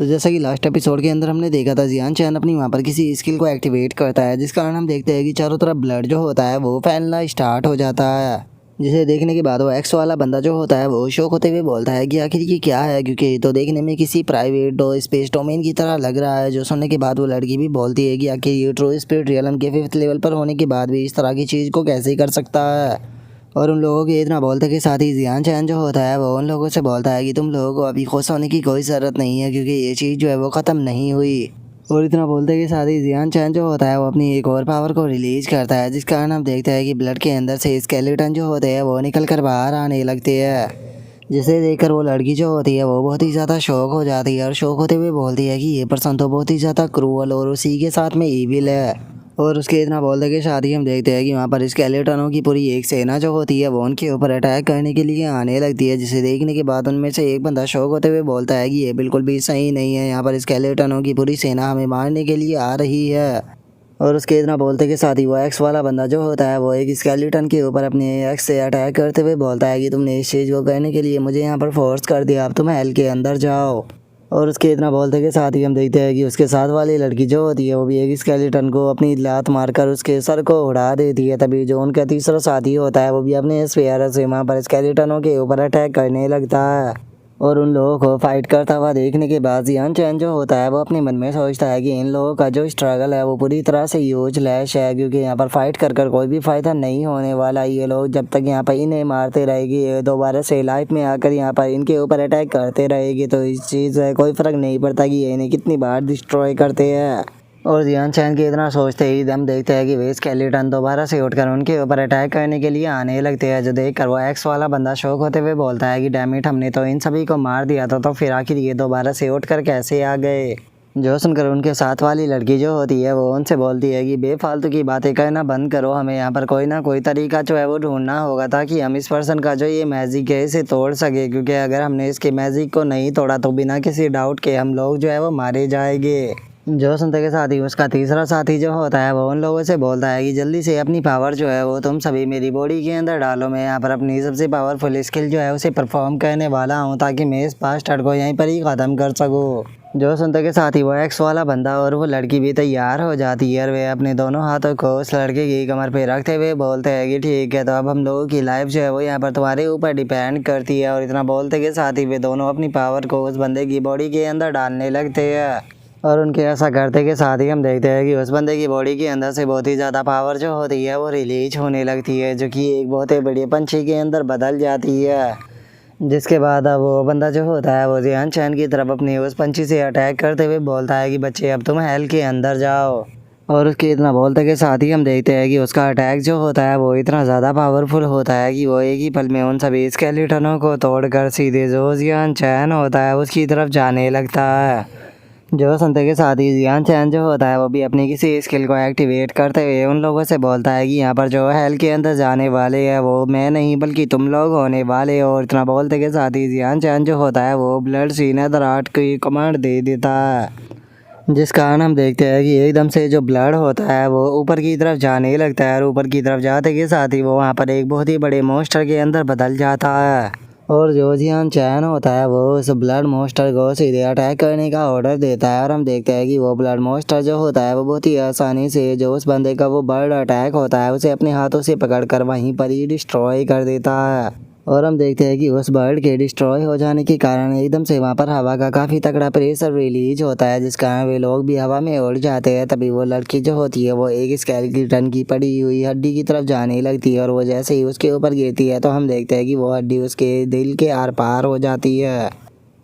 तो जैसा कि लास्ट एपिसोड के अंदर हमने देखा था, जियान चैन अपनी वहाँ पर किसी स्किल को एक्टिवेट करता है, जिस कारण हम देखते हैं कि चारों तरफ ब्लड जो होता है वो फैलना स्टार्ट हो जाता है। जिसे देखने के बाद वो एक्स वाला बंदा जो होता है वो शौक होते हुए बोलता है कि आखिर ये क्या है, क्योंकि ये तो देखने में किसी प्राइवेट स्पेस डोमेन की तरह लग रहा है। जो सुनने के बाद वो लड़की भी बोलती है कि आखिर ये ट्रू स्पिरिट रियलम के 5th लेवल पर होने के बाद भी इस तरह की चीज़ को कैसे कर सकता है। और उन लोगों के इतना बोलते के साथ ही जियान चैन जो होता है वो उन लोगों से बोलता है कि तुम लोगों को अभी खुश होने की कोई ज़रूरत नहीं है, क्योंकि ये चीज़ जो है वो ख़त्म नहीं हुई। और इतना बोलते के साथ ही जियान चैन जो होता है वो अपनी एक और पावर को रिलीज करता है, जिस कारण हम देखते हैं कि ब्लड के अंदर से स्केलेटन जो होते हैं वो निकल कर बाहर आने लगते हैं। जिसे देखकर वो लड़की जो होती है वो बहुत ही ज़्यादा शौक हो जाती है और शौक होते हुए बोलती है कि ये पर्सन तो बहुत ही ज़्यादा क्रूअल और उसी के साथ में ईविल है। और उसके इतना बोलते के साथ ही हम देखते हैं कि वहाँ पर स्केलेटनों की पूरी एक सेना जो होती है वो उनके ऊपर अटैक करने के लिए आने लगती है। जिसे देखने के बाद उनमें से एक बंदा शौक होते हुए बोलता है कि ये बिल्कुल भी सही नहीं है, यहाँ पर स्केलेटनों की पूरी सेना हमें मारने के लिए आ रही है। और उसके इतना बोलते के साथ ही वो एक्स वाला बंदा जो होता है वो एक स्केलेटन के ऊपर अपने एक्स से अटैक करते हुए बोलता है कि तुमने इस चीज़ को करने के लिए मुझे यहाँ पर फोर्स कर दिया, अब तुम हेल के अंदर जाओ। और उसके इतना बोलते के साथ ही हम देखते हैं कि उसके साथ वाली लड़की जो होती है वो भी एक स्केलेटन को अपनी लात मारकर उसके सर को उड़ा देती है। तभी जो उनका तीसरा साथी होता है वो भी अपने स्पेयर से वहाँ पर स्केलेटनों के ऊपर अटैक करने लगता है। और उन लोगों को फाइट करता हुआ देखने के बाद जियान चैन जो होता है वो अपने मन में सोचता है कि इन लोगों का जो स्ट्रगल है वो पूरी तरह से यूजलेस है, क्योंकि यहाँ पर फाइट कर कोई भी फ़ायदा नहीं होने वाला। ये लोग जब तक यहाँ पर इन्हें मारते रहेगी, ये दोबारा से लाइफ में आकर यहाँ पर इनके ऊपर अटैक करते रहेगी, तो इस चीज़ से कोई फ़र्क नहीं पड़ता कि ये इन्हें कितनी बार डिस्ट्रॉय करते हैं। और जियान चैन के इतना सोचते ही हम देखते हैं कि वे स्केलेटन दोबारा से उठकर उनके ऊपर अटैक करने के लिए आने लगते हैं। जो देखकर वो एक्स वाला बंदा शौक होते हुए बोलता है कि डैमिट, हमने तो इन सभी को मार दिया था, तो फिर आखिर ये दोबारा से उठकर कैसे आ गए। जो सुनकर उनके साथ वाली लड़की जो होती है वो उनसे बोलती है कि बेफालतू की बातें करना बंद करो, हमें यहाँ पर कोई ना कोई तरीका जो है वो ढूंढना होगा ताकि हम इस पर्सन का जो ये मैजिक है इसे तोड़ सके, क्योंकि अगर हमने इसके मैजिक को नहीं तोड़ा तो बिना किसी डाउट के हम लोग जो है वो मारे जाएंगे। जो सुनते के साथ ही उसका तीसरा साथी जो होता है वो उन लोगों से बोलता है कि जल्दी से अपनी पावर जो है वो तुम सभी मेरी बॉडी के अंदर डालो, मैं यहाँ पर अपनी सबसे पावरफुल स्किल जो है उसे परफॉर्म करने वाला हूँ, ताकि मैं इस बास्टर्ड को यहीं पर ही ख़त्म कर सकूँ। जो सुनते के साथ ही वो एक्स वाला बंदा और वो लड़की भी तैयार हो जाती है और वे अपने दोनों हाथों को उस लड़के की कमर पे रखते हुए बोलते हैं कि ठीक है, तो अब हम लोगों की लाइफ जो है वो यहाँ पर तुम्हारे ऊपर डिपेंड करती है। और इतना बोलते के साथ ही वे दोनों अपनी पावर को उस बंदे की बॉडी के अंदर डालने लगते हैं। और उनके ऐसा करते के साथ ही हम देखते हैं कि उस बंदे की बॉडी के अंदर से बहुत ही ज़्यादा पावर जो होती है वो रिलीज होने लगती है, जो कि एक बहुत ही बड़ी पंछी के अंदर बदल जाती है। जिसके बाद अब वो बंदा जो होता है वो जियान चैन की तरफ अपनी उस पंछी से अटैक करते हुए बोलता है कि बच्चे अब तुम हेल के अंदर जाओ। और उसके इतना बोलते के साथ ही हम देखते हैं कि उसका अटैक जो होता है वो इतना ज़्यादा पावरफुल होता है कि वो एक ही पल में उन सभी स्केलेटनों को तोड़कर सीधे जो जियान चैन होता है उसकी तरफ जाने लगता है। जो सुनते के साथ ही जियान चैन जो होता है वो भी अपनी किसी स्किल को एक्टिवेट करते हुए उन लोगों से बोलता है कि यहाँ पर जो हेल के अंदर जाने वाले हैं वो मैं नहीं बल्कि तुम लोग होने वाले हो। और इतना बोलते के साथ ही जियान चैन जो होता है वो ब्लड सीनर आर्ट की कमांड दे देता है, जिस कारण हम देखते हैं कि एकदम से जो ब्लड होता है वो ऊपर की तरफ जाने लगता है और ऊपर की तरफ जाते के साथ ही वो वहाँ पर एक बहुत ही बड़े मॉन्स्टर के अंदर बदल जाता है। और जो जियान चैन होता है वो उस ब्लड मॉन्स्टर को सीधे अटैक करने का ऑर्डर देता है और हम देखते हैं कि वो ब्लड मॉन्स्टर जो होता है वो बहुत ही आसानी से जो उस बंदे का वो बर्ड अटैक होता है उसे अपने हाथों से पकड़कर वहीं पर ही डिस्ट्रॉय कर देता है। और हम देखते हैं कि उस बर्ड के डिस्ट्रॉय हो जाने के कारण एकदम से वहाँ पर हवा का काफ़ी तगड़ा प्रेशर रिलीज होता है, जिस कारण वे लोग भी हवा में उड़ जाते हैं। तभी वो लड़की जो होती है वो एक स्केलेटन की पड़ी हुई हड्डी की तरफ जाने लगती है और वो जैसे ही उसके ऊपर गिरती है तो हम देखते हैं कि वो हड्डी उसके दिल के आर पार हो जाती है,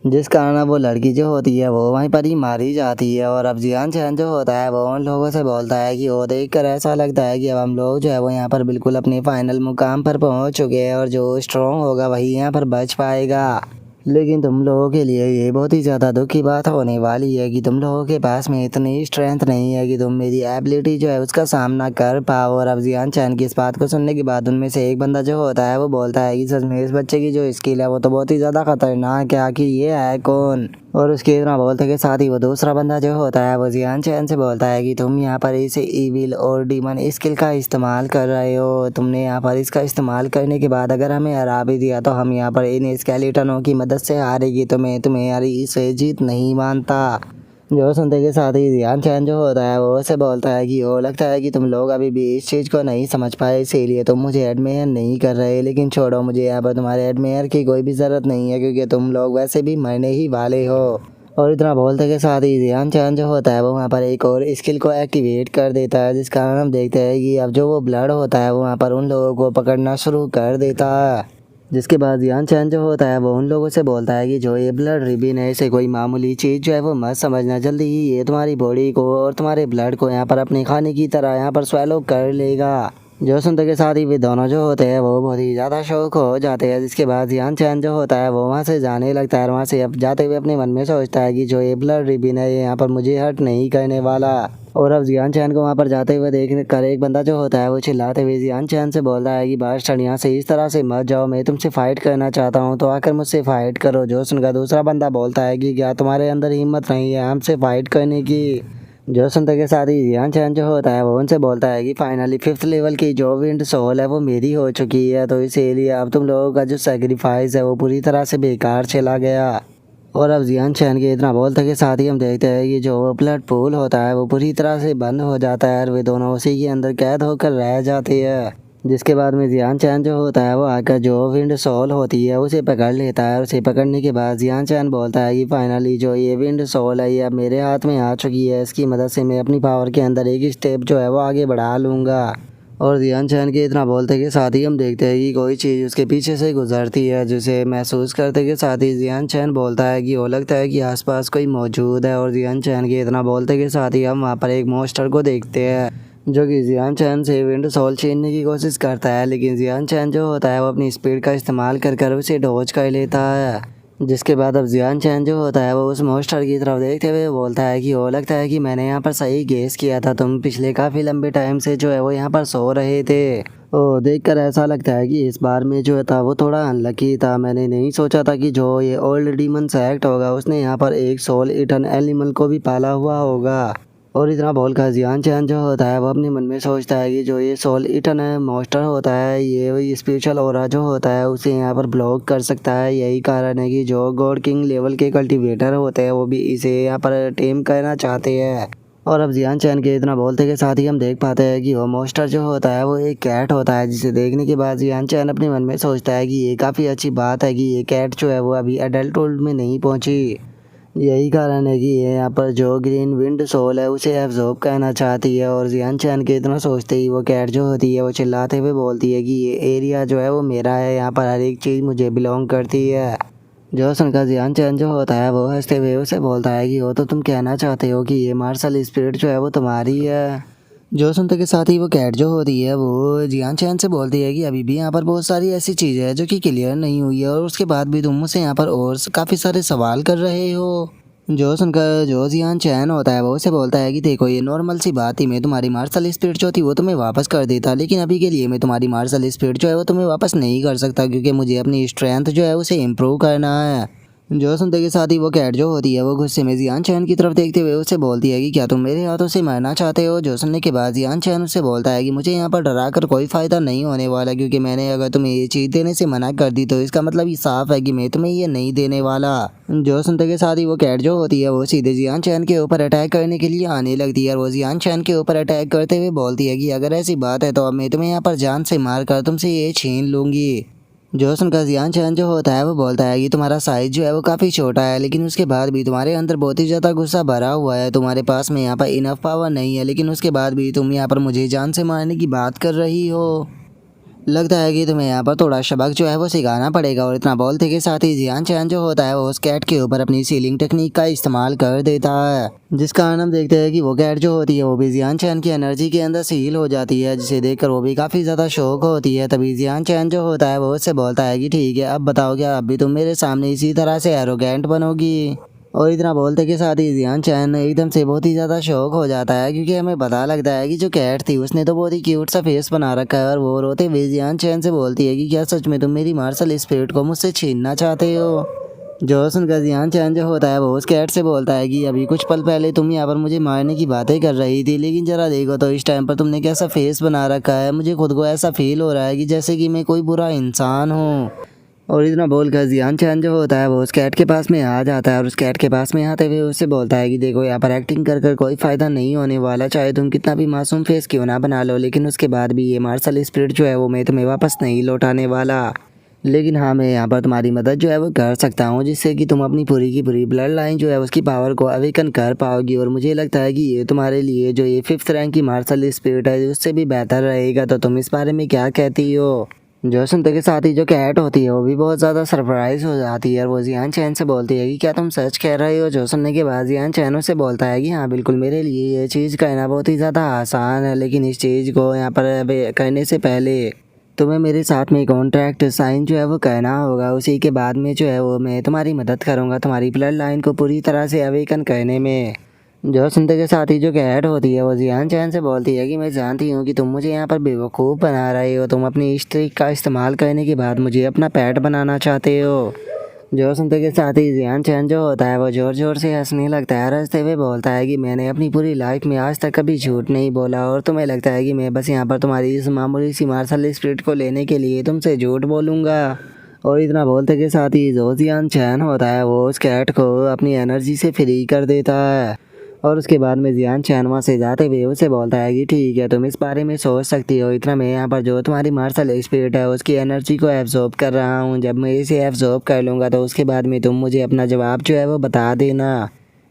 जिस कारण अब वो लड़की जो होती है वो वहीं पर ही मारी जाती है। और अब जियान चैन जो होता है वो उन लोगों से बोलता है कि वो देखकर ऐसा लगता है कि अब हम लोग जो है वो यहाँ पर बिल्कुल अपने फाइनल मुकाम पर पहुँच चुके हैं और जो स्ट्रॉन्ग होगा वही यहाँ पर बच पाएगा। लेकिन तुम लोगों के लिए ये बहुत ही ज़्यादा दुख की बात होने वाली है कि तुम लोगों के पास में इतनी स्ट्रेंथ नहीं है कि तुम मेरी एबिलिटी जो है उसका सामना कर पाओ। और अब जियान चैन की इस बात को सुनने के बाद उनमें से एक बंदा जो होता है वो बोलता है कि सच में इस बच्चे की जो स्किल है वो तो बहुत ही ज़्यादा खतरनाक है, आखिर ये है कौन। और उसके इतना बोलते के साथ ही वो दूसरा बंदा जो होता है वो जियान चैन से बोलता है कि तुम यहाँ पर इस ईविल और डीमन स्किल का इस्तेमाल कर रहे हो। तुमने यहाँ पर इसका इस्तेमाल करने के बाद अगर हमें हरा भी दिया तो हम यहाँ पर इन स्केलेटनों की मदद से हारेगी, तो मैं तुम्हारी इस जीत नहीं मानता। जो सुनते के साथ ही जियान चैन जो होता है वो उसे बोलता है कि वो लगता है कि तुम लोग अभी भी इस चीज़ को नहीं समझ पाए, इसीलिए तुम मुझे एडमायर नहीं कर रहे। लेकिन छोड़ो, मुझे यहाँ पर तुम्हारे एडमायर की कोई भी ज़रूरत नहीं है, क्योंकि तुम लोग वैसे भी मरने ही वाले हो। और इतना बोलते के साथ ही जियान चैन जो होता है वो वहाँ पर एक और स्किल को एक्टिवेट कर देता है, जिस कारण हम देखते हैं कि अब जो वो ब्लड होता है वो वहाँ पर उन लोगों को पकड़ना शुरू कर देता है। जिसके बाद जियान चैन जो होता है वो उन लोगों से बोलता है कि जो ये ब्लड रिबिन है इसे कोई मामूली चीज़ जो है वो मत समझना, जल्दी ही ये तुम्हारी बॉडी को और तुम्हारे ब्लड को यहाँ पर अपने खाने की तरह यहाँ पर स्वेलो कर लेगा। जो सुनते के साथ ही वे दोनों जो होते हैं वो बहुत ही ज़्यादा शौक हो जाते हैं। जिसके बाद जियान चैन जो होता है वो वहाँ से जाने लगता है और वहाँ से अब जाते हुए अपने मन में सोचता है कि जो ये ब्लड रिबिन है ये यहाँ पर मुझे हर्ट नहीं करने वाला। और अब जियान चैन को वहाँ पर जाते हुए देखने कर एक बंदा जो होता है वो चिल्लाते हुए जियान चैन से बोलता है कि बादशाह यहाँ से इस तरह से मत जाओ, मैं तुमसे फाइट करना चाहता हूँ, तो आकर मुझसे फाइट करो। जो सुनकर दूसरा बंदा बोलता है कि क्या तुम्हारे अंदर हिम्मत नहीं है हमसे फाइट करने की। जो सुनते के साथ ही जियान चैन जो होता है वो उनसे बोलता है कि फाइनली 5th लेवल की जो विंड सोल है वो मेरी हो चुकी है, तो इसीलिए अब तुम लोगों का जो सेक्रीफाइस है वो पूरी तरह से बेकार चला गया। और अब जियान चैन के इतना बोलते के साथ ही हम देखते हैं कि जो ब्लड पूल होता है वो पूरी तरह से बंद हो जाता है और वे दोनों उसी के अंदर कैद होकर रह जाते हैं। जिसके बाद में जियान चैन जो होता है वो आकर जो विंड सोल होती है उसे पकड़ लेता है और उसे पकड़ने के बाद जियान चैन बोलता है कि फाइनली जो ये विंड सोल है ये अब मेरे हाथ में आ चुकी है, इसकी मदद से मैं अपनी पावर के अंदर एक स्टेप जो है वो आगे बढ़ा लूँगा। और जियान चैन के इतना बोलते के साथ ही हम देखते हैं कि कोई चीज़ उसके पीछे से गुजरती है, जिसे महसूस करते के साथ ही जियान चैन बोलता है कि वो लगता है कि आसपास कोई मौजूद है। और जियान चैन के इतना बोलते के साथ ही हम वहाँ पर एक मॉन्स्टर को देखते हैं जो कि जियान चैन से विंड सोल छीनने की कोशिश करता है, लेकिन जियान चैन जो होता है वो अपनी स्पीड का इस्तेमाल कर उसे डॉज कर लेता है। जिसके बाद अब जियान चैन जो होता है वो उस मॉन्स्टर की तरफ देखते हुए बोलता है कि वो लगता है कि मैंने यहाँ पर सही गेस किया था, तुम पिछले काफ़ी लंबे टाइम से जो है वो यहाँ पर सो रहे थे। ओ देखकर ऐसा लगता है कि इस बार में जो था वो थोड़ा अनलकी था, मैंने नहीं सोचा था कि जो ये ओल्ड डीमन सेक्ट होगा उसने यहाँ पर एक सोल ईटन एनिमल को भी पाला हुआ होगा। और इतना बोलकर जियान चैन जो होता है वो अपने मन में सोचता है कि जो ये सोल ईटन है मॉन्स्टर होता है ये स्पिरिचुअल ऑरा जो होता है उसे यहाँ पर ब्लॉक कर सकता है। यही कारण है कि जो गॉड किंग लेवल के कल्टीवेटर होते हैं वो भी इसे यहाँ पर टेम करना चाहते हैं। और अब जियान चैन के इतना बोलते के साथ ही हम देख पाते हैं कि वो मॉन्स्टर जो होता है वो एक कैट होता है, जिसे देखने के बाद जियान चैन अपने मन में सोचता है कि ये काफ़ी अच्छी बात है कि ये कैट जो है वो अभी एडल्टहुड में नहीं पहुँची। यही कारण है कि ये यहाँ पर जो ग्रीन विंड सोल है उसे एब्जॉर्ब करना चाहती है। और जियान चैन के इतना सोचते ही वो कैट जो होती है वो चिल्लाते हुए बोलती है कि ये एरिया जो है वो मेरा है, यहाँ पर हर एक चीज़ मुझे बिलोंग करती है। जो सुनकर जियान चैन जो होता है वो हंसते हुए उसे बोलता है कि वो तो तुम कहना चाहते हो कि ये मार्शल स्पिरिट जो है वो तुम्हारी है। जो सुनते के साथ ही वो कैट जो होती है वो जियान चैन से बोलती है कि अभी भी यहाँ पर बहुत सारी ऐसी चीज़ें हैं जो कि क्लियर नहीं हुई है और उसके बाद भी तुम मुझसे यहाँ पर और काफ़ी सारे सवाल कर रहे हो। जो सुनकर जो जियान चैन होता है वो उसे बोलता है कि देखो ये नॉर्मल सी बात ही, मैं तुम्हारी मार्शल स्पिरिट जो थी वो तुम्हें वापस कर देता, लेकिन अभी के लिए मैं तुम्हारी मार्शल स्पिरिट जो है वो तुम्हें वापस नहीं कर सकता, क्योंकि मुझे अपनी स्ट्रेंथ जो है उसे इम्प्रूव करना है। जो सुनते के साथ ही वो कैट जो होती है वो गुस्से में जियान चैन की तरफ देखते हुए उसे बोलती है कि क्या तुम मेरे हाथों से मारना चाहते हो। जो सुनने के बाद जियान चैन उससे बोलता है कि मुझे यहाँ पर डरा कर कोई फ़ायदा नहीं होने वाला, क्योंकि मैंने अगर तुम्हें ये चीज़ देने से मना कर दी तो इसका मतलब ये साफ है कि मैं तुम्हें ये नहीं देने वाला। जो सुनते के साथ ही वो कैट जो होती है वो सीधे जियान चैन के ऊपर अटैक करने के लिए आने लगती है और वो जियान चैन के ऊपर अटैक करते हुए बोलती है कि अगर ऐसी बात है तो अब मैं तुम्हें यहाँ पर जान से मार कर तुमसे ये छीन लूँगी। जो सुनकर जियान चैन जो होता है वो बोलता है कि तुम्हारा साइज जो है वो काफ़ी छोटा है, लेकिन उसके बाद भी तुम्हारे अंदर बहुत ही ज़्यादा गुस्सा भरा हुआ है, तुम्हारे पास में यहाँ पर इनफ पावर नहीं है, लेकिन उसके बाद भी तुम यहाँ पर मुझे जान से मारने की बात कर रही हो। लगता है कि तुम्हें यहाँ पर थोड़ा सबक जो है वो सिखाना पड़ेगा। और इतना बोलते के साथ ही जियान चैन जो होता है वो उस कैट के ऊपर अपनी सीलिंग टेक्निक का इस्तेमाल कर देता है, जिस कारण हम देखते हैं कि वो कैट जो होती है वो भी जियान चैन की एनर्जी के अंदर सील हो जाती है, जिसे देखकर वो भी काफ़ी ज़्यादा शौक होती है। तभी जियान चैन जो होता है वो उससे बोलता है कि ठीक है अब बताओ क्या अब भी तुम मेरे सामने इसी तरह से एरोगेंट बनोगी। और इतना बोलते के साथ ही जियान चैन एकदम से बहुत ही ज़्यादा शौक हो जाता है, क्योंकि हमें पता लगता है कि जो कैट थी उसने तो बहुत ही क्यूट सा फेस बना रखा है और वो रोते हुए जियान चैन से बोलती है कि क्या सच में तुम मेरी मार्शल स्पिरिट को मुझसे छीनना चाहते हो। जो सुनकर जियान चैन जो होता है वो उस कैट से बोलता है कि अभी कुछ पल पहले तुम यहाँ पर मुझे मारने की बातें कर रही थी, लेकिन जरा देखो तो इस टाइम पर तुमने कैसा फेस बना रखा है। मुझे खुद को ऐसा फील हो रहा है कि जैसे कि मैं कोई बुरा इंसान हूँ। और इतना बोलकर जियान चैन जो होता है वो उस कैट के पास में आ जाता है और उस कैट के पास में आते हुए उससे बोलता है कि देखो यहाँ पर एक्टिंग कर कर कोई फ़ायदा नहीं होने वाला, चाहे तुम कितना भी मासूम फेस क्यों ना बना लो, लेकिन उसके बाद भी ये मार्शल स्पिरिट जो है वो मैं तुम्हें वापस नहीं लौटाने वाला। लेकिन हाँ, मैं यहाँ पर तुम्हारी मदद जो है वो कर सकता हूँ, जिससे कि तुम अपनी पूरी की पूरी ब्लड लाइन जो है उसकी पावर को अवेकन कर पाओगी। और मुझे लगता है कि ये तुम्हारे लिए जो ये 5th रैंक की मार्शल स्पिरिट है उससे भी बेहतर रहेगा। तो तुम इस बारे में क्या कहती हो? जो सुनते के साथ ही जो कैट होती है वो भी बहुत ज़्यादा सरप्राइज हो जाती है और वो जियान चैन से बोलती है कि क्या तुम सच कह रहे हो? जो सुनने के बाद जियान चैन उससे बोलता है कि हाँ बिल्कुल, मेरे लिए ये चीज़ कहना बहुत ही ज़्यादा आसान है, लेकिन इस चीज़ को यहाँ पर करने से पहले तुम्हें मेरे साथ में कॉन्ट्रैक्ट साइन जो है वो कहना होगा। उसी के बाद में जो है वो मैं तुम्हारी मदद करूँगा तुम्हारी ब्लड लाइन को पूरी तरह से अवेकन करने में। जो सुनते के साथ ही जो कैट होती है वो जियान चैन से बोलती है कि मैं जानती हूँ कि तुम मुझे यहाँ पर बेवकूफ़ बना रहे हो, तुम अपनी इस ट्रिक का इस्तेमाल करने के बाद मुझे अपना पेट बनाना चाहते हो। जो सुनते के साथ ही जियान चैन जो होता है वो ज़ोर ज़ोर से हंसने लगता है, हंसते हुए बोलता है कि मैंने अपनी पूरी लाइफ में आज तक कभी झूठ नहीं बोला और तुम्हें लगता है कि मैं बस यहाँ पर तुम्हारी इस मामूली सी मार्शल स्पिरिट को लेने के लिए तुमसे झूठ बोलूँगा। और इतना बोलते के साथ ही जो जियान चैन होता है वो उस कैट को अपनी एनर्जी से फ्री कर देता है। और उसके बाद में जियान चैन वहाँ से जाते हुए उसे बोलता है कि ठीक है, तुम इस बारे में सोच सकती हो, इतना मैं यहाँ पर जो तुम्हारी मार्शल स्पिरिट है उसकी एनर्जी को एब्जॉर्ब कर रहा हूँ। जब मैं इसे एब्जॉर्ब कर लूँगा तो उसके बाद में तुम मुझे अपना जवाब जो है वो बता देना।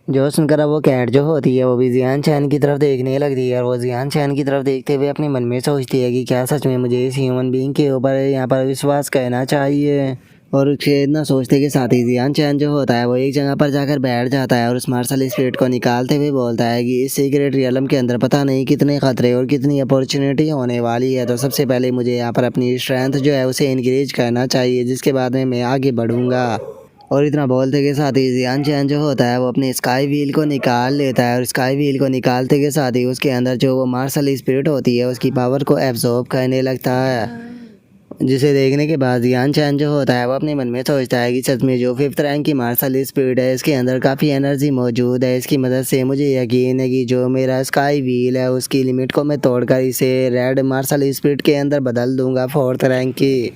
जो सुनकर अब वो कैट जो होती है वो भी जियान चैन की तरफ देखने लगती है और वो जियान चैन की तरफ देखते हुए अपने मन में सोचती है कि क्या सच में मुझे इस ह्यूमन बीइंग के ऊपर यहाँ पर विश्वास करना चाहिए। और उसके इतना सोचते के साथ ही जियान चैन जो होता है वो एक जगह पर जाकर बैठ जाता है और उस मार्शल स्पिरिट को निकालते हुए बोलता है कि इस सीक्रेट रियलम के अंदर पता नहीं कितने खतरे और कितनी अपॉर्चुनिटी होने वाली है। तो सबसे पहले मुझे यहाँ पर अपनी स्ट्रेंथ जो है उसे इंक्रीज करना चाहिए, जिसके बाद में मैं आगे बढ़ूँगा। और इतना बोलते के साथ ही जियान चैन जो होता है वो अपने स्काई व्हील को निकाल लेता है और स्काई व्हील को निकालते के साथ ही उसके अंदर जो वो मार्शल स्पिरिट होती है उसकी पावर को एब्जॉर्ब करने लगता है। जिसे देखने के बाद जियान चैन जो होता है वो अपने मन में सोचता है कि सच में जो 5th रैंक की मार्शल स्पिरिट है इसके अंदर काफ़ी एनर्जी मौजूद है। इसकी मदद से मुझे यकीन है कि जो मेरा स्काई व्हील है उसकी लिमिट को मैं तोड़कर इसे रेड मार्शल स्पिरिट के अंदर बदल दूंगा 4th रैंक की।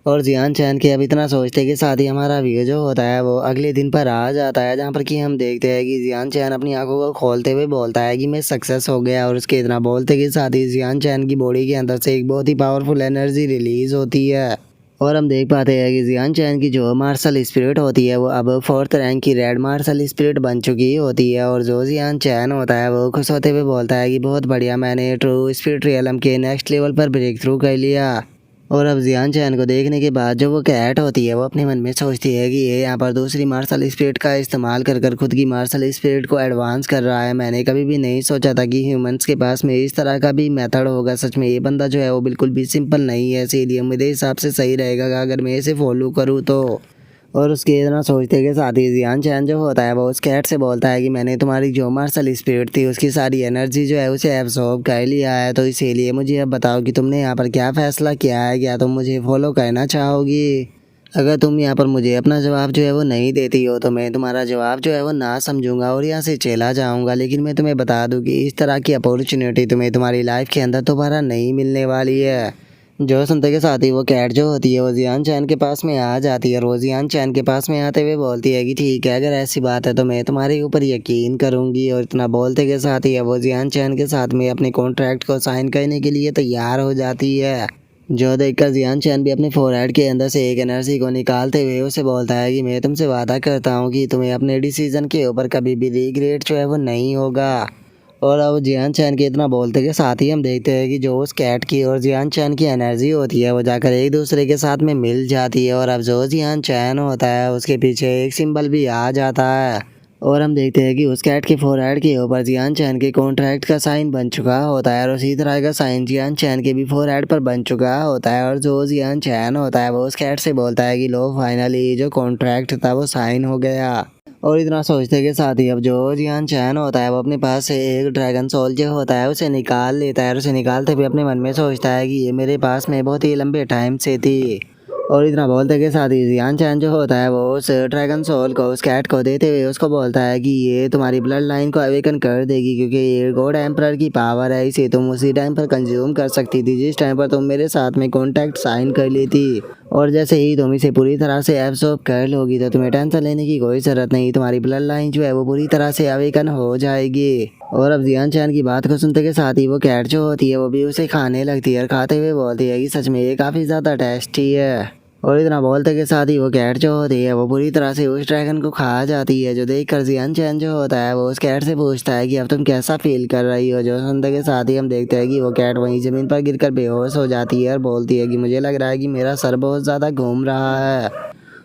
और जियान चैन के अब इतना सोचते के साथ ही हमारा व्यू जो होता है वो अगले दिन पर आ जाता है, जहाँ पर कि हम देखते हैं कि जियान चैन अपनी आंखों को खोलते हुए बोलता है कि मैं सक्सेस हो गया। और उसके इतना बोलते के साथ ही जियान चैन की बॉडी के अंदर से एक बहुत ही पावरफुल एनर्जी रिलीज होती है और हम देख पाते हैं कि जियान चैन की जो मार्शल स्पिरिट होती है वो अब 4th रैंक की रेड मार्शल स्पिरिट बन चुकी होती है। और जो जियान चैन होता है वो खुश होते हुए बोलता है कि बहुत बढ़िया, मैंने ट्रू स्पिरिट रियलम के नेक्स्ट लेवल पर ब्रेक थ्रू कर लिया। और अब जियान चैन को देखने के बाद जो वो कैट होती है वो अपने मन में सोचती है कि ये यहाँ पर दूसरी मार्शल स्पिरिट का इस्तेमाल कर कर खुद की मार्शल स्पिरिट को एडवांस कर रहा है। मैंने कभी भी नहीं सोचा था कि ह्यूमंस के पास में इस तरह का भी मेथड होगा। सच में ये बंदा जो है वो बिल्कुल भी सिंपल नहीं है, इसीलिए मेरे हिसाब से सही रहेगा अगर मैं इसे फॉलो करूँ तो। और उसके इतना सोचते के साथ ही जियान चैन जो होता है वो उस कैट से बोलता है कि मैंने तुम्हारी जो मार्शल स्पिरिट थी उसकी सारी एनर्जी जो है उसे एब्जॉर्ब कर लिया है, तो इसीलिए मुझे अब बताओ कि तुमने यहाँ पर क्या फ़ैसला किया है, क्या तुम मुझे फॉलो करना चाहोगी? अगर तुम यहाँ पर मुझे अपना जवाब जो है वो नहीं देती हो तो मैं तुम्हारा जवाब जो है वो ना समझूंगा और यहाँ से चला जाऊँगा। लेकिन मैं तुम्हें बता दूँ कि इस तरह की अपॉर्चुनिटी तुम्हें तुम्हारी लाइफ के अंदर दोबारा नहीं मिलने वाली है। जो सुनते के साथ ही वो कैट जो होती है वो जियान चैन के पास में आ जाती है और वो जियान चैन के पास में आते हुए बोलती है कि ठीक है, अगर ऐसी बात है तो मैं तुम्हारे ऊपर यकीन करूंगी। और इतना बोलते के साथ ही वो जियान चैन के साथ में अपने कॉन्ट्रैक्ट को साइन करने के लिए तैयार हो जाती है। जो देखकर जियान चैन भी अपने फोरहेड के अंदर से एक एनर्जी को निकालते हुए उसे बोलता है कि मैं तुमसे वादा करता हूँ कि तुम्हें अपने डिसीजन के ऊपर कभी भी रिग्रेट जो है वो नहीं होगा। और अब जियान चैन के इतना बोलते के साथ ही हम देखते हैं कि जो उस कैट की और जियान चैन की एनर्जी होती है वो जाकर एक दूसरे के साथ में मिल जाती है। और अब जो जियान चैन होता है उसके पीछे एक सिंबल भी आ जाता है और हम देखते हैं कि उस कैट के फोरहेड के ऊपर जियान चैन के कॉन्ट्रैक्ट का साइन बन चुका होता है और उसी तरह का साइन जियान चैन के भी फोरहेड पर बन चुका होता है। और जो जियान चैन होता है वो उस कैट से बोलता है कि लो, फाइनली जो कॉन्ट्रैक्ट था वो साइन हो गया। और इतना सोचते के साथ ही अब जो जियान चैन होता है वो अपने पास से एक ड्रैगन सोल जो होता है उसे निकाल लेता है और उसे निकालते हुए अपने मन में सोचता है कि ये मेरे पास में बहुत ही लंबे टाइम से थी और इतना बोलते के साथ ही जियान चैन जो होता है वो उस ड्रैगन सोल को उस कैट को देते हुए उसको बोलता है कि ये तुम्हारी ब्लड लाइन को अवेकन कर देगी, क्योंकि ये गॉड एम्परर की पावर है, इसे तुम उसी टाइम पर कंज्यूम कर सकती थी जिस टाइम पर तुम मेरे साथ में कॉन्टैक्ट साइन कर ली थी। और जैसे ही तुम इसे पूरी तरह से एब्सॉर्ब कर लोगी तो तुम्हें टेंशन लेने की कोई ज़रूरत नहीं, तुम्हारी ब्लड लाइन जो है वो पूरी तरह से अवेकन हो जाएगी। और अब जियान चैन की बात को सुनते के साथ ही वो कैट जो होती है वो भी उसे खाने लगती है और खाते हुए बोलती है कि सच में ये काफ़ी ज़्यादा टेस्टी है। और इतना बोलते के साथ ही वो कैट जो होती है वो पूरी तरह से उस ड्रैगन को खा जाती है, जो देख कर जियान चैन जो होता है वो उस कैट से पूछता है कि अब तुम कैसा फील कर रही हो। जो सुनते के साथ ही हम देखते हैं कि वो कैट वहीं ज़मीन पर गिरकर बेहोश हो जाती है और बोलती है कि मुझे लग रहा है कि मेरा सर बहुत ज़्यादा घूम रहा है।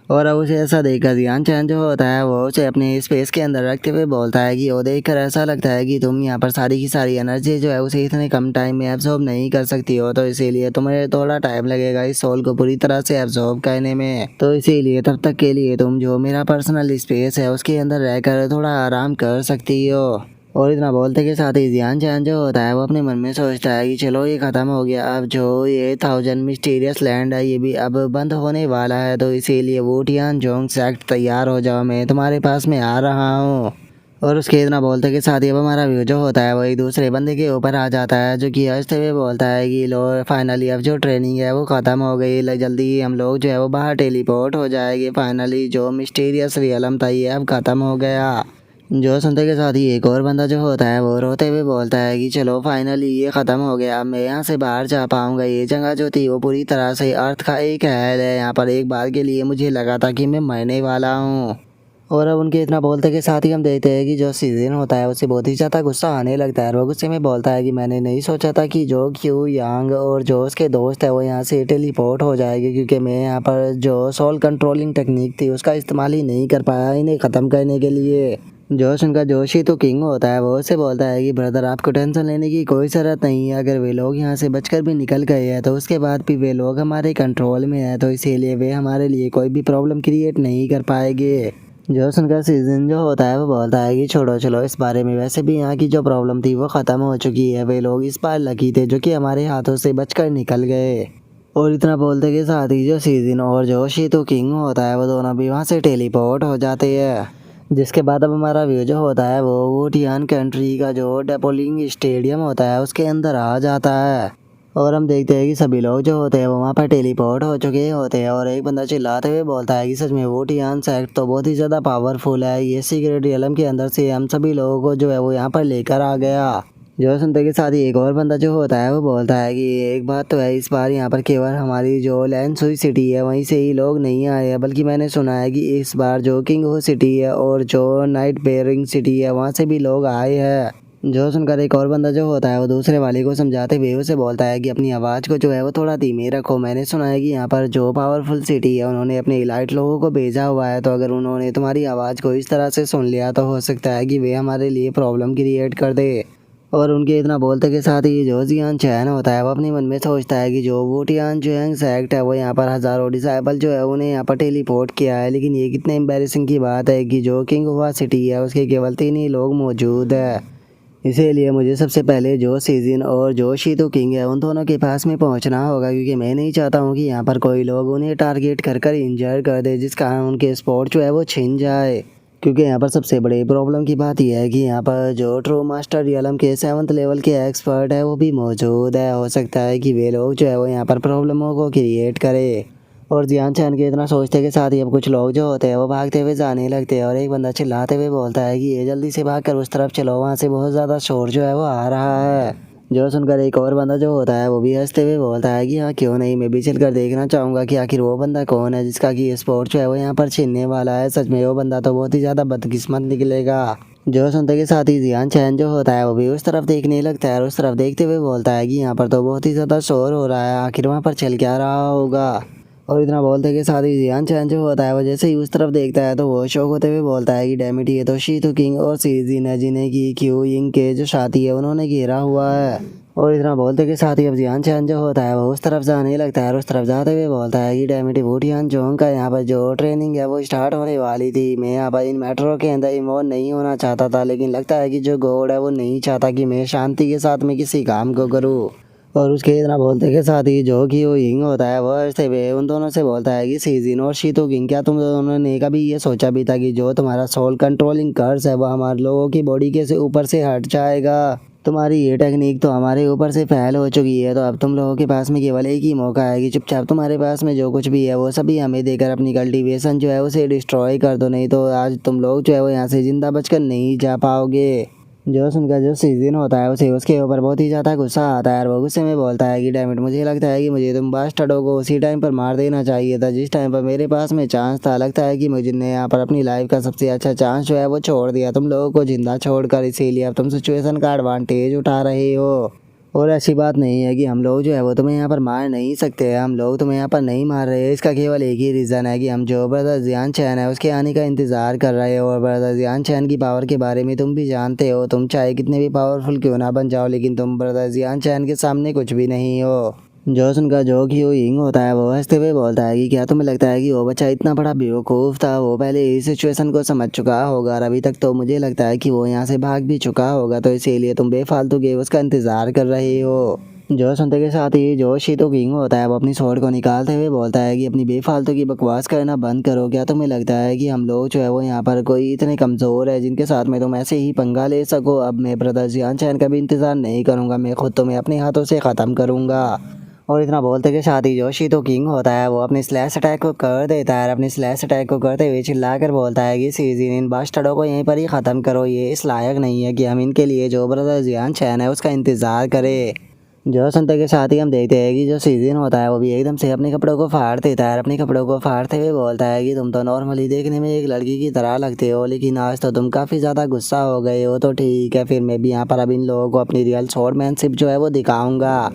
और अब उसे ऐसा देखकर जियान चैन जो होता है वो उसे अपने स्पेस के अंदर रखते हुए बोलता है कि वो देखकर ऐसा लगता है कि तुम यहाँ पर सारी की सारी एनर्जी जो है उसे इतने कम टाइम में एब्जॉर्ब नहीं कर सकती हो, तो इसीलिए तुम्हें थोड़ा टाइम लगेगा इस सोल को पूरी तरह से एब्जॉर्ब करने में। तो इसीलिए तब तक के लिए तुम जो मेरा पर्सनल स्पेस है उसके अंदर रहकर थोड़ा आराम कर सकती हो। और इतना बोलते के साथ ही जियान चैन जो होता है वो अपने मन में सोचता है कि चलो ये ख़त्म हो गया, अब जो ये 1000 मिस्टीरियस लैंड है ये भी अब बंद होने वाला है, तो इसीलिए वो टियान जोंग सेक्ट तैयार हो जाओ, मैं तुम्हारे पास में आ रहा हूँ। और उसके इतना बोलते के साथ ही अब हमारा व्यू जो होता है वो एक दूसरे बंदे के ऊपर आ जाता है, जो कि हंसते हुए बोलता है कि लो फाइनली अब जो ट्रेनिंग है वो ख़त्म हो गई, जल्दी ही हम लोग जो है वो बाहर टेलीपोर्ट हो जाएंगे, फाइनली जो मिस्टीरियस रियलम था ये अब ख़त्म हो गया। जो सुनते के साथ ही एक और बंदा जो होता है वो रोते हुए बोलता है कि चलो फाइनली ये ख़त्म हो गया, अब मैं यहाँ से बाहर जा पाऊँगा, ये जगह जो थी वो पूरी तरह से अर्थ का एक हैल है, यहाँ पर एक बार के लिए मुझे लगा था कि मैं मरने वाला हूँ। और अब उनके इतना बोलते के साथ ही हम देखते हैं कि जो सीजन होता है उसे बहुत ही ज़्यादा गुस्सा आने लगता है और वो गुस्से में बोलता है कि मैंने नहीं सोचा था कि जो क्यू यांग और जो उसके दोस्त है वो यहाँ से टेलीपोर्ट हो जाएगी, क्योंकि मैं यहाँ पर जो सोल कंट्रोलिंग टेक्निक थी उसका इस्तेमाल ही नहीं कर पाया इन्हें ख़त्म करने के लिए। जोश उनका जोशी तो किंग होता है, वो उससे बोलता है कि ब्रदर आपको टेंशन लेने की कोई ज़रूरत नहीं है, अगर वे लोग यहाँ से बचकर भी निकल गए हैं तो उसके बाद भी वे लोग हमारे कंट्रोल में है, तो इसीलिए वे हमारे लिए कोई भी प्रॉब्लम क्रिएट नहीं कर पाएंगे। जोश उनका सीजन जो होता है वो बोलता है कि छोड़ो चलो इस बारे में, वैसे भी यहाँ की जो प्रॉब्लम थी वो ख़त्म हो चुकी है, वे लोग इस बार लकी थे जो कि हमारे हाथों से बचकर निकल गए। और इतना बोलते के साथ ही जो सीजन और जो शीतो किंग होता है वो दोनों भी वहाँ से टेलीपोर्ट हो जाते हैं। जिसके बाद अब हमारा व्यू जो होता है वो वुटियान कंट्री का जो डेपोलिंग स्टेडियम होता है उसके अंदर आ जाता है। और हम देखते हैं कि सभी लोग जो होते हैं वो वहाँ पर टेलीपोर्ट हो चुके होते हैं और एक बंदा चिल्लाते हुए बोलता है कि सच में वुटियान सेक्ट तो बहुत ही ज़्यादा पावरफुल है, ये सीक्रेट रियलम के अंदर से हम सभी लोगों को जो है वो यहाँ पर लेकर आ गया। जो सुनते के साथ ही एक और बंदा जो होता है वो बोलता है कि एक बात तो है, इस बार यहाँ पर केवल हमारी जो लैंसुई सिटी है वहीं से ही लोग नहीं आए हैं, बल्कि मैंने सुना है कि इस बार जो किंग हो सिटी है और जो नाइट बेरिंग सिटी है वहाँ से भी लोग आए हैं। जो सुनकर एक और बंदा जो होता है वो दूसरे वाले को समझाते हुए उसे बोलता है कि अपनी आवाज़ को जो है वो थोड़ा धीमे रखो, मैंने सुना है कि यहाँ पर जो पावरफुल सिटी है उन्होंने अपने इलाइट लोगों को भेजा हुआ है, तो अगर उन्होंने तुम्हारी आवाज़ को इस तरह से सुन लिया तो हो सकता है कि वे हमारे लिए प्रॉब्लम क्रिएट कर दे। और उनके इतना बोलते के साथ ही जो जियान चैन होता है वो अपने मन में सोचता है कि जो वुटियान जोंग सेक्ट है वो यहाँ पर हज़ारों डिसाइबल जो है उन्हें यहाँ पर टेलीपोर्ट किया है, लेकिन ये कितने एम्बेरसिंग की बात है कि जो किंग हुआ सिटी है उसके केवल 3 ही लोग मौजूद है। इसीलिए मुझे सबसे पहले जो सीजन और जो शीतो किंग है उन दोनों के पास में पहुंचना होगा, क्योंकि मैं नहीं चाहता हूं कि यहाँ पर कोई लोग उन्हें टारगेट कर कर इंजर कर दे जिस कारण उनके स्पॉट जो है वो छिन जाए। क्योंकि यहाँ पर सबसे बड़ी प्रॉब्लम की बात यह है कि यहाँ पर जो ट्रू मास्टर रियलम के 7th लेवल के एक्सपर्ट है वो भी मौजूद है, हो सकता है कि वे लोग जो है वो यहाँ पर प्रॉब्लमों को क्रिएट करे। और जियान चैन के इतना सोचते के साथ ही अब कुछ लोग जो होते हैं वो भागते हुए जाने लगते हैं और एक बंदा चिल्लाते हुए बोलता है कि ये जल्दी से भागकर उस तरफ चलो, वहाँ से बहुत ज़्यादा शोर जो है वो आ रहा है। जो सुनकर एक और बंदा जो होता है वो भी हंसते हुए बोलता है कि हाँ क्यों नहीं, मैं भी चलकर देखना चाहूँगा कि आखिर वो बंदा कौन है जिसका कि स्पोर्ट जो है वो यहाँ पर छीनने वाला है, सच में वो बंदा तो बहुत ही ज़्यादा बदकिस्मत निकलेगा। जो सुनते के साथ ही जियान चैन जो होता है वो भी उस तरफ देखने लगता है और उस तरफ देखते हुए बोलता है कि यहाँ पर तो बहुत ही ज़्यादा शोर हो रहा है, आखिर वहाँ पर चल क्या रहा होगा। और इतना बोलते के साथ ही जियान चैन जो होता है वो जैसे ही उस तरफ देखता है तो वो शौक होते हुए बोलता है कि डैमिट ये तो शीतो किंग और सीजिन है जिन्हें की क्यू यिंग के जो साथी है उन्होंने घेरा हुआ है। और इतना बोलते के साथ ही अब जियान चैन जो होता है वो उस तरफ जाने लगता है और उस तरफ जाते हुए बोलता है कि डैमिट वुटियान जोंग का यहाँ पर जो ट्रेनिंग है वो स्टार्ट होने वाली थी, मैं यहाँ पर इन मैटरों के अंदर इन्वॉल्व नहीं होना चाहता था, लेकिन लगता है कि जो गॉड है वो नहीं चाहता कि मैं शांति के साथ में किसी काम को करूँ। और उसके इतना बोलते के साथ ही जो कि वो यिंग होता है वो हंसते हुए उन दोनों से बोलता है कि सीजिन और शीतो किंग, क्या तुम दोनों ने कभी ये सोचा भी था कि जो तुम्हारा सोल कंट्रोलिंग कर्स है वो हमारे लोगों की बॉडी के से ऊपर से हट जाएगा। तुम्हारी ये टेक्निक तो हमारे ऊपर से फेल हो चुकी है, तो अब तुम लोगों के पास में केवल एक ही मौका है कि चुपचाप तुम्हारे पास में जो कुछ भी है वो सभी हमें देकर अपनी कल्टीवेशन जो है उसे डिस्ट्रॉय कर दो, नहीं तो आज तुम लोग जो है वो यहाँ से जिंदा बचकर नहीं जा पाओगे। जो सुनकर जो सीजन होता है उसे उसके ऊपर बहुत ही ज़्यादा गुस्सा आता है और वो गुस्से में बोलता है कि डैम इट, मुझे लगता है कि मुझे तुम बास्टर्डों को उसी टाइम पर मार देना चाहिए था जिस टाइम पर मेरे पास में चांस था। लगता है कि मुझे ने यहाँ पर अपनी लाइफ का सबसे अच्छा चांस जो है वो छोड़ दिया तुम लोगों को जिंदा छोड़कर, इसीलिए अब तुम सिचुएशन का एडवांटेज उठा रहे हो। और ऐसी बात नहीं है कि हम लोग जो है वो तुम्हें यहाँ पर मार नहीं सकते हैं, हम लोग तुम्हें यहाँ पर नहीं मार रहे हैं। इसका केवल एक ही रीज़न है कि हम जो ब्रदर जियान चैन है उसके आने का इंतज़ार कर रहे हो। और ब्रदर जियान चैन की पावर के बारे में तुम भी जानते हो, तुम चाहे कितने भी पावरफुल क्यों ना बन जाओ लेकिन तुम ब्रदर जियान चैन के सामने कुछ भी नहीं हो। जो सुनकर जो कि वो यिंग होता है वो हंसते हुए बोलता है कि क्या तुम्हें लगता है कि वो बच्चा इतना बड़ा बेवकूफ़ था, वो पहले इस सिचुएशन को समझ चुका होगा और अभी तक तो मुझे लगता है कि वो यहाँ से भाग भी चुका होगा, तो इसीलिए तुम बेफालतू के उसका इंतज़ार कर रहे हो। जो सुनते के साथ ही जो शीतो किंग होता है वो अपनी स्वॉर्ड को निकालते हुए बोलता है कि अपनी बेफालतू की बकवास करना बंद करो। क्या तुम्हें लगता है कि हम लोग जो है वो यहाँ पर कोई इतने कमज़ोर है जिनके साथ में तुम ऐसे ही पंगा ले सको? अब मैं ब्रदर जियान चैन का भी इंतज़ार नहीं करूँगा, मैं खुद तुम्हें अपने हाथों से ख़त्म करूँगा। और इतना बोलते के साथ ही जो शीतो किंग होता है वो अपने स्लैश अटैक को कर देता है और अपने स्लैश अटैक को करते हुए चिल्लाकर बोलता है कि सीजन इन बास्टर्डों को यहीं पर ही ख़त्म करो, ये इस लायक नहीं है कि हम इनके लिए जो ब्रदर जियान चैन है उसका इंतज़ार करें। जो सुनते के साथ ही हम देखते हैं कि जो सीजन होता है वो भी एकदम से अपने कपड़ों को फाड़ देता है और अपने कपड़ों को फाड़ते हुए बोलता है कि तुम तो नॉर्मली देखने में एक लड़की की तरह लगते हो लेकिन आज तो तुम काफ़ी ज़्यादा गुस्सा हो गए हो, तो ठीक है फिर मैं भी यहाँ पर अब इन लोगों को अपनी रियल स्वॉर्डमैनशिप जो है वो दिखाऊंगा।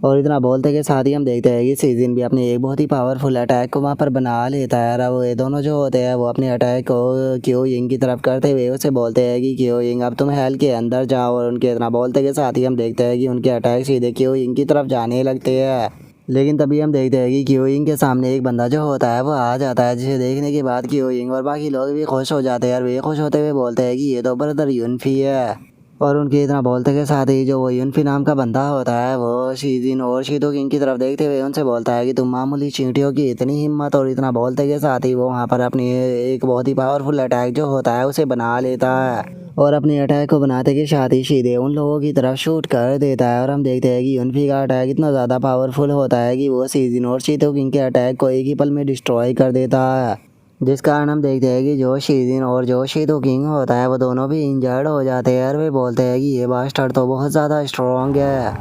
और इतना बोलते के साथ ही हम देखते हैं कि सीजन भी अपने एक बहुत ही पावरफुल अटैक को वहाँ पर बना लेता है और वो ये दोनों जो होते हैं वो अपने अटैक को क्यो यिंग की तरफ करते हुए उसे बोलते हैं कि क्यो यिंग अब तुम हेल के अंदर जाओ। और उनके इतना बोलते के साथ ही हम देखते हैं कि उनके अटैक सीधे क्यो यिंग की तरफ जाने लगते हैं। लेकिन तभी हम देखते हैं कि क्यो यिंग के सामने एक बंदा जो होता है वो आ जाता है, जिसे देखने के बाद क्यो यिंग और बाकी लोग भी खुश हो जाते हैं और वे खुश होते हुए बोलते हैं कि ये तो ब्रदर यूनफी है। और उनके इतना बोलते के साथ ही जो वो यूनफी नाम का बंदा होता है वो शीजिन और शीतो किंग की तरफ देखते हुए उनसे बोलता है कि तुम मामूली चींटियों की इतनी हिम्मत। और इतना बोलते के साथ ही वो वहाँ पर अपनी एक बहुत ही पावरफुल अटैक जो होता है उसे बना लेता है और अपने अटैक को बनाते के साथ ही सीधे उन लोगों की तरफ शूट कर देता है। और हम देखते हैं कि यूनफी का अटैक इतना ज़्यादा पावरफुल होता है कि वो शीजिन और शीतो किंग के अटैक को एक ही पल में डिस्ट्रॉय कर देता है, जिस कारण हम देखते हैं कि जो शीजिन और जो शीतो किंग होता है वो दोनों भी इंजर्ड हो जाते हैं और वे बोलते हैं कि ये बास्टर्ड तो बहुत ज़्यादा स्ट्रॉन्ग है।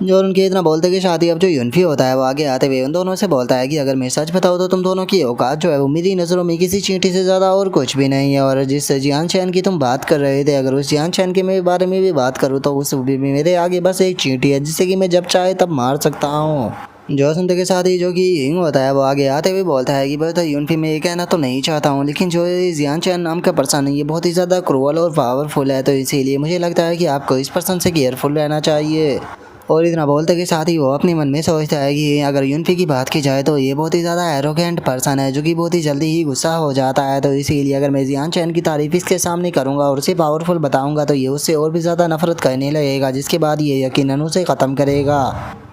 जो उनके इतना बोलते कि शादी अब जो यूनफी होता है वो आगे आते हुए उन दोनों से बोलता है कि अगर मैं सच बताऊँ तो तुम दोनों की औकात जो है वो मेरी नज़रों में किसी चींटी से ज़्यादा और कुछ भी नहीं है। और जिस जियान चैन की तुम बात कर रहे थे, अगर उस जियान चैन के मैं बारे में भी बात करूँ तो उस भी मेरे आगे बस एक चींटी है जिससे कि मैं जब चाहे तब मार सकता हूँ। जो सुनते के साथ ही जो कि यिंग होता है वो आगे आते हुए बोलता है कि बस यूनफी में ये कहना तो नहीं चाहता हूँ लेकिन जो ये जियान चैन नाम का पर्सन है ये बहुत ही ज़्यादा क्रूअल और पावरफुल है, तो इसीलिए मुझे लगता है कि आपको इस पर्सन से केयरफुल रहना चाहिए। और इतना बोलते के साथ ही वो अपने मन में सोचता है कि अगर यूनफी की बात की जाए तो ये बहुत ही ज़्यादा एरोगेंट पर्सन है जो कि बहुत ही जल्दी ही गुस्सा हो जाता है, तो इसीलिए अगर मैं जियान चैन की तारीफ इसके सामने करूँगा और उसे पावरफुल बताऊँगा तो ये उससे और भी ज़्यादा नफरत करने लगेगा, जिसके बाद ये यकीनन उसे ख़त्म करेगा।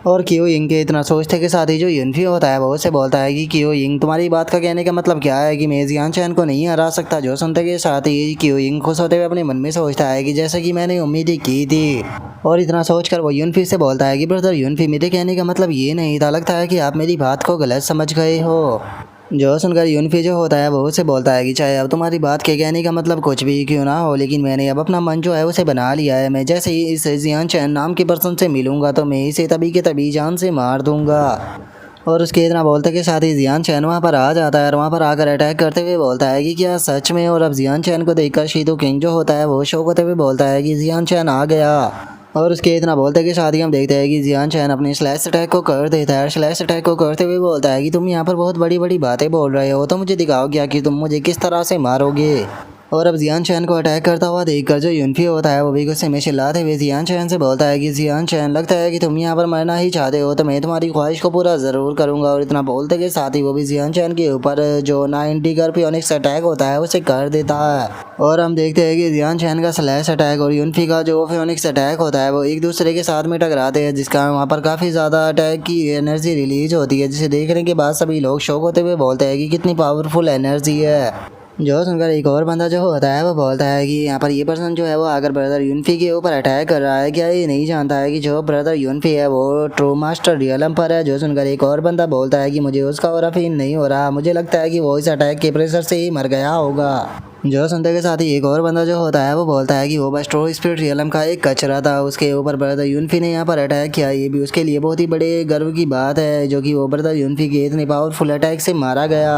और क्यो यिंग के इतना सोचते के साथ ही जो यूनफी होता है वो उससे बोलता है कि क्यो यिंग तुम्हारी बात का कहने का मतलब क्या है कि मैं जियान चैन को नहीं हरा सकता। जो सुनते के साथ ही क्यो यिंग खुश होते हुए अपने मन में सोचता है कि जैसे कि मैंने उम्मीद ही की थी। और इतना सोचकर वो यूनफी से बोलता है कि ब्रदर यूनफी मेरे कहने का मतलब ये नहीं था, लगता है कि आप मेरी बात को गलत समझ गए हो। जो सुनकर यूनफी जो होता है वो उसे बोलता है कि चाहे अब तुम्हारी बात के कहने का मतलब कुछ भी क्यों ना हो लेकिन मैंने अब अपना मन जो है उसे बना लिया है, मैं जैसे ही इस जियान चैन नाम के पर्सन से मिलूंगा तो मैं इसे तभी के तभी जान से मार दूंगा। और उसके इतना बोलते के साथ ही जियान चैन वहाँ पर आ जाता है और वहाँ पर आकर अटैक करते हुए बोलता है कि क्या सच में। और अब जियान चैन को देखकर शीतो किंग जो होता है वो शौक होते हुए बोलता है कि जियान चैन आ गया। और उसके इतना बोलते के साथ ही हम देखते हैं कि जियान चैन अपने स्लैश अटैक को कर देता है। स्लैश अटैक को करते हुए बोलता है कि तुम यहाँ पर बहुत बड़ी बड़ी बातें बोल रहे हो, तो मुझे दिखाओ क्या कि तुम मुझे किस तरह से मारोगे। और अब जियान चैन को अटैक करता हुआ देखकर जो यूनफी होता है वो भी गुस्से में चिल्लाते हुए जियान चैन से बोलता है कि जियान चैन, लगता है कि तुम यहाँ पर मरना ही चाहते हो, तो मैं तुम्हारी ख्वाहिश को पूरा ज़रूर करूँगा। और इतना बोलते के साथ ही वो भी जियान चैन के ऊपर जो 90 गर्पियोनिक्स अटैक होता है उसे कर देता है। और हम देखते हैं कि जियान चैन का स्लैश अटैक और यूनफी का जो फियोनिक्स अटैक होता है वो एक दूसरे के साथ में टकराते हैं, जिसका वहाँ पर काफ़ी ज़्यादा अटैक की एनर्जी रिलीज होती है, जिसे देखने के बाद सभी लोग शौक होते हुए बोलते हैं कि कितनी पावरफुल एनर्जी है। जो सुनकर एक और बंदा जो होता है वो बोलता है कि यहाँ पर ये पर्सन जो है वो अगर ब्रदर यूनफी के ऊपर अटैक कर रहा है, क्या ये नहीं जानता है कि जो ब्रदर यूनफी है वो ट्रू मास्टर रियलम पर है। जो सुनकर एक और बंदा बोलता है कि मुझे उसका और फील नहीं हो रहा, मुझे लगता है कि वो इस अटैक के प्रेशर से ही मर गया होगा। जो सुनते के साथ ही एक और बंदा जो होता है वो बोलता है कि वो बस ट्रू स्पिरिट रियलम का एक कचरा था, उसके ऊपर ब्रदर यूनफी ने यहाँ पर अटैक किया, ये भी उसके लिए बहुत ही बड़े गर्व की बात है, जो कि वो ब्रदर यूनफी के इतने पावरफुल अटैक से मारा गया।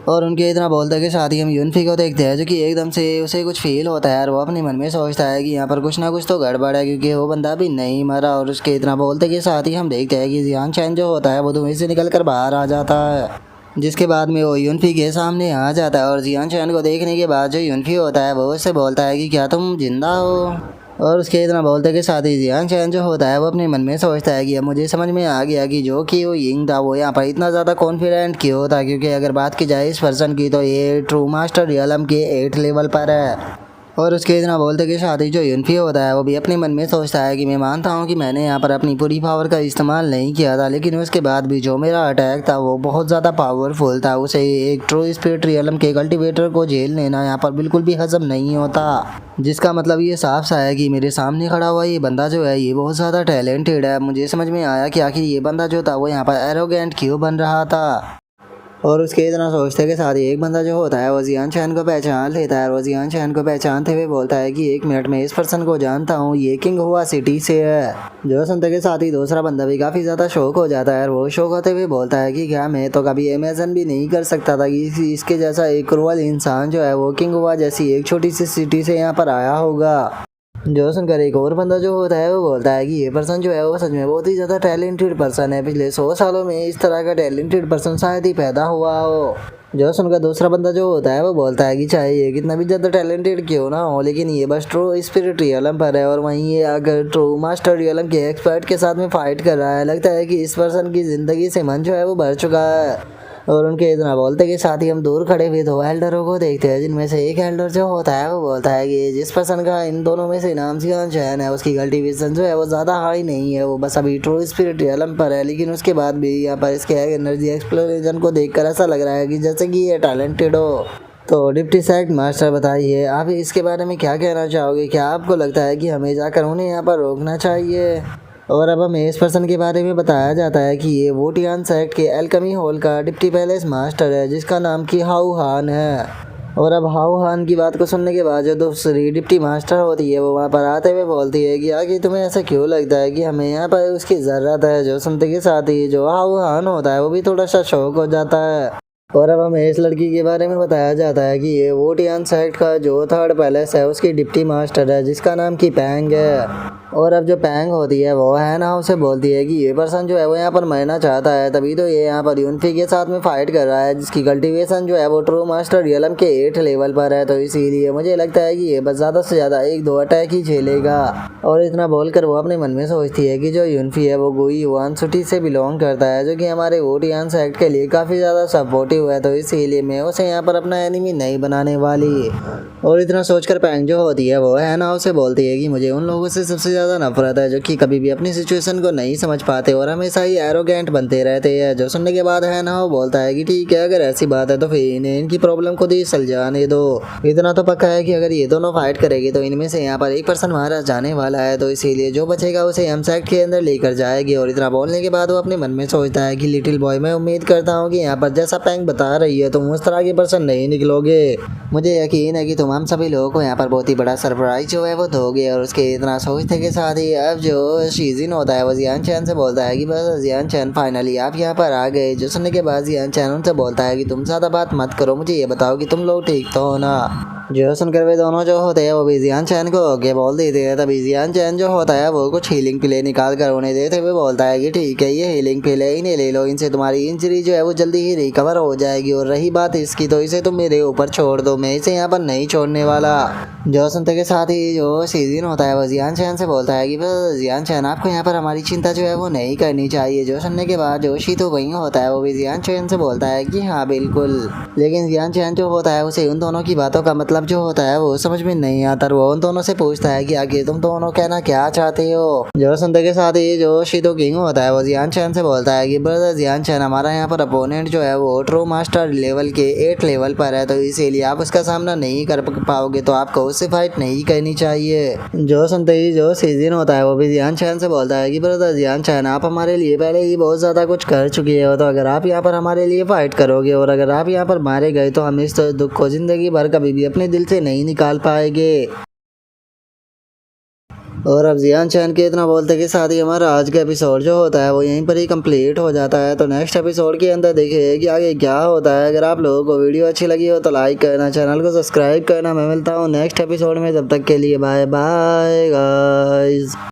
और उनके इतना बोलते के साथ ही हम यूनफी को देखते हैं जो कि एकदम से उसे कुछ फील होता है और वो अपने मन में सोचता है कि यहाँ पर कुछ ना कुछ तो गड़बड़ है, क्योंकि वो बंदा भी नहीं मरा। और उसके इतना बोलते के साथ ही हम देखते हैं कि जियान चैन जो होता है वो धुएं से निकल कर बाहर आ जाता है, जिसके बाद में वो यूनफी के सामने आ जाता है। और जियान चैन को देखने के बाद जो यूनफी होता है वो उससे बोलता है कि क्या तुम जिंदा हो। और उसके इतना बोलते के साथ ही जियान चैन जो होता है वो अपने मन में सोचता है कि अब मुझे समझ में आ गया कि जो कि वो यिंग था वो यहाँ पर इतना ज़्यादा कॉन्फिडेंट क्यों था, क्योंकि अगर बात की जाए इस पर्सन की तो ये ट्रू मास्टर रियलम के 8 लेवल पर है। और उसके इतना बोलते कि शादी जो यूनफी होता है वो भी अपने मन में सोचता है कि मैं मानता हूँ कि मैंने यहाँ पर अपनी पूरी पावर का इस्तेमाल नहीं किया था, लेकिन उसके बाद भी जो मेरा अटैक था वो बहुत ज़्यादा पावरफुल था, उसे एक ट्रू स्पिरिट रियलम के कल्टिवेटर को झेल लेना यहाँ पर बिल्कुल भी हजम नहीं होता। जिसका मतलब ये साफ सा है कि मेरे सामने खड़ा हुआ ये बंदा जो है ये बहुत ज़्यादा टैलेंटेड है। मुझे समझ में आया कि आखिर ये बंदा जो था वो यहाँ पर एरोगेंट क्यों बन रहा था। और उसके इतना सोचते के साथ ही एक बंदा जो होता है वो जियान चैन को पहचान लेता है, और वो जियान चैन को पहचानते हुए बोलता है कि 1 मिनट में इस पर्सन को जानता हूँ, ये किंग हुआ सिटी से है। जो सुनते के साथ ही दूसरा बंदा भी काफ़ी ज़्यादा शौक हो जाता है, और वो शौक होते हुए बोलता है कि क्या मैं तो कभी इमेजिन भी नहीं कर सकता था कि इसके जैसा एक क्रूअल इंसान जो है वो किंग हुआ जैसी एक छोटी सी सिटी से यहाँ पर आया होगा। जो सुनकर एक और बंदा जो होता है वो बोलता है कि ये पर्सन जो है वो सच में बहुत ही ज़्यादा टैलेंटेड पर्सन है, पिछले 100 सालों में इस तरह का टैलेंटेड पर्सन शायद ही पैदा हुआ हो। जो सुनकर दूसरा बंदा जो होता है वो बोलता है कि चाहे ये कितना भी ज़्यादा टैलेंटेड क्यों ना हो, लेकिन ये बस ट्रू स्पिरिट रियलम पर है, और वहीं ये अगर ट्रू मास्टर रियलम के एक्सपर्ट के साथ में फाइट कर रहा है, लगता है कि इस पर्सन की ज़िंदगी से मन जो है वो भर चुका है। और उनके इतना बोलते के साथ ही हम दूर खड़े हुए 2 एल्डरों को देखते हैं, जिनमें से एक एल्डर जो होता है वो बोलता है कि जिस पर्सन का इन दोनों में से नाम जियान चैन है उसकी कल्टीवेशन जो है वो ज़्यादा हाई नहीं है, वो बस अभी ट्रू स्पिरिट रियलम पर है, लेकिन उसके बाद भी यहाँ पर इसके एनर्जी एक्सप्लोरेशन को देखकर ऐसा लग रहा है कि जैसे कि ये टैलेंटेड हो। तो डिप्टी सेक्ट मास्टर बताइए आप इसके बारे में क्या कहना चाहोगे, क्या आपको लगता है कि हमें जाकर उन्हें यहाँ पर रोकना चाहिए। और अब हमें इस पर्सन के बारे में बताया जाता है कि ये वोटियान सेक्ट के एल्कमी हॉल का डिप्टी पैलेस मास्टर है, जिसका नाम कि हाउ हान है। और अब हाउ हान की बात को सुनने के बाद जो दूसरी डिप्टी मास्टर होती है वो वहाँ पर आते हुए बोलती है कि आखिर तुम्हें ऐसा क्यों लगता है कि हमें यहाँ पर उसकी ज़रूरत है। जो सुनते के साथ ही जो हाउ हान होता है वो भी थोड़ा सा शौक हो जाता है। और अब हमें इस लड़की के बारे में बताया जाता है कि ये वोटियान सेक्ट का जो 3rd पैलेस है उसकी डिप्टी मास्टर है, जिसका नाम कि पैंग है। और अब जो पैंग होती है वो है ना उसे बोलती है कि ये पर्सन जो है वो यहाँ पर मरना चाहता है, तभी तो ये यहाँ पर यूनफी के साथ में फाइट कर रहा है, जिसकी कल्टीवेशन जो है वो ट्रू मास्टर रियलम के 8 लेवल पर है, तो इसीलिए मुझे लगता है कि ये बस ज़्यादा से ज़्यादा 1-2 अटैक ही झेलेगा। और इतना बोलकर वो अपने मन में सोचती है कि जो यूनफी है वो गोई युआन सिटी से बिलोंग करता है, जो कि हमारे वोटियान सेक्ट के लिए काफ़ी ज़्यादा सपोर्टिव है, तो इसीलिए मैं उसे यहाँ पर अपना एनिमी नहीं बनाने वाली। और इतना सोचकर पैंग जो होती है वो है ना उसे बोलती है कि मुझे उन लोगों से सबसे ज़्यादा नफरत है जो कि कभी भी अपनी सिचुएशन को नहीं समझ पाते और हमेशा ही एरोगेंट बनते रहते हैं। जो सुनने के बाद है ना वो बोलता है कि ठीक है, अगर ऐसी बात है तो फिर इन्हें इनकी प्रॉब्लम को दी सुलझाने दो। इतना तो पक्का है कि अगर ये दोनों फाइट करेगी तो इनमें से यहाँ पर एक पर्सन मारा जाने वाला है, तो इसीलिए जो बचेगा उसे हम सेक्ट के अंदर लेकर जाएगी। और इतना बोलने के बाद वो अपने मन में सोचता है कि लिटिल बॉय, मैं उम्मीद करता हूँ कि यहाँ पर जैसा पैंग बता रही है तुम उस तरह के पर्सन नहीं निकलोगे। मुझे यकीन है कि तुम हम सभी लोगों को यहाँ पर बहुत ही बड़ा सरप्राइज जो है वो दोगे। और उसके इतना सोचते के साथ ही अब जो शीजिन होता है वो जियान चैन से बोलता है कि बस जियान चैन फाइनली आप यहाँ पर आ गए। जो सुनने के बाद जियान चैन उनसे बोलता है कि तुम ज़्यादा बात मत करो, मुझे ये बताओ कि तुम लोग ठीक तो हो ना। जो सुनकर वे दोनों जो होते हैं वो भी जियान चैन को ओके बोल देते हैं। तभी जियान चैन जो होता है वो कुछ हीलिंग पिले निकाल कर उन्हें देते हुए बोलता है कि ठीक है, ये हीलिंग पिले इन्हें ले लो, इनसे तुम्हारी इंजरी जो है वो जल्दी ही रिकवर हो जाएगी। और रही बात इसकी तो इसे तुम मेरे ऊपर छोड़ दो, मैं इसे यहाँ पर नहीं छोड़ने वाला। जो सुनते के साथ ही जो सीजन होता है वो जियान चैन से बोलता है कि बस जियान चैन आपको यहाँ पर हमारी चिंता जो है वो नहीं करनी चाहिए। जो सुनने के बाद जो शीतो वहीं होता है वो भी जियान चैन से बोलता है कि हाँ बिल्कुल। लेकिन जियान चैन जो होता है उसे उन दोनों की बातों का मतलब जो होता है वो समझ में नहीं आता। वो उन दोनों से पूछता है कि आगे तुम दोनों कहना क्या चाहते हो। जो सुनते के साथ ही जो शीतो किंग होता है वो जियान चैन से बोलता है कि ब्रदर जियान चैन, हमारा यहाँ पर अपोनेंट जो है वो ट्रू मास्टर लेवल के 8 लेवल पर है, तो इसीलिए आप उसका सामना नहीं कर पाओगे, तो आपको उससे फाइट नहीं करनी चाहिए। जो सुनते ही जो सीजन होता है वो भी जियान चैन से बोलता है कि ब्रदर जियान चैन, आप हमारे लिए पहले ही बहुत ज़्यादा कुछ कर चुके हो, तो अगर आप यहाँ पर हमारे लिए फाइट करोगे और अगर आप यहाँ पर मारे गए तो हम इस दुख को ज़िंदगी भर कभी भी अपने दिल से नहीं निकाल पाएंगे। और अब जियान चैन के इतना बोलते के साथ ही हमारा आज का एपिसोड जो होता है वो यहीं पर ही कंप्लीट हो जाता है। तो नेक्स्ट एपिसोड के अंदर देखिए कि आगे क्या होता है। अगर आप लोगों को वीडियो अच्छी लगी हो तो लाइक करना, चैनल को सब्सक्राइब करना। मैं मिलता हूँ नेक्स्ट एपिसोड में, तब तक के लिए बाय बाय गाइस।